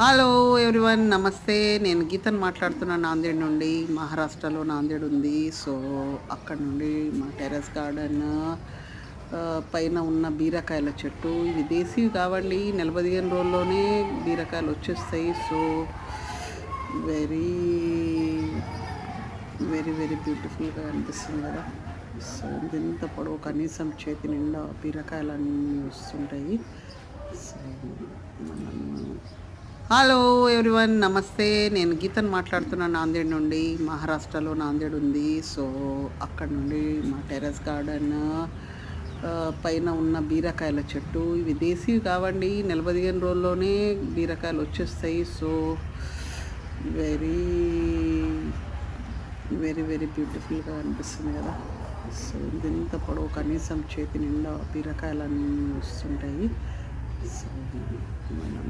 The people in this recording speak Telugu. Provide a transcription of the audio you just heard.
హలో ఎవ్రీవన్, నమస్తే. నేను గీతను మాట్లాడుతున్నాను నాందేడ్ నుండి. మహారాష్ట్రలో నాందేడ్ ఉంది. సో అక్కడ నుండి మా టెర్రస్ గార్డెన్ పైన ఉన్న బీరకాయల చెట్టు, ఇవి దేశీవి కావండి. 15 రోజుల్లోనే బీరకాయలు వచ్చేస్తాయి. సో వెరీ వెరీ వెరీ బ్యూటిఫుల్గా అనిపిస్తుంది కదా. సో ఇంత పొడవు, కనీసం చేతి నిండా బీరకాయలన్నీ వస్తుంటాయి. సో మనం హలో ఎవ్రీవన్, నమస్తే. నేను గీతను మాట్లాడుతున్నాను నాందేడ్ నుండి. మహారాష్ట్రలో నాందేడ్ ఉంది. సో అక్కడ నుండి మా టెర్రస్ గార్డెన్ పైన ఉన్న బీరకాయల చెట్టు, ఇవి దేశీవి కావండి. 15 రోజుల్లోనే బీరకాయలు వచ్చేస్తాయి. సో వెరీ వెరీ వెరీ బ్యూటిఫుల్గా అనిపిస్తుంది కదా. సో ఇంత పొడవు, కనీసం చేతి నిండా బీరకాయలన్నీ వస్తుంటాయి. సో మనం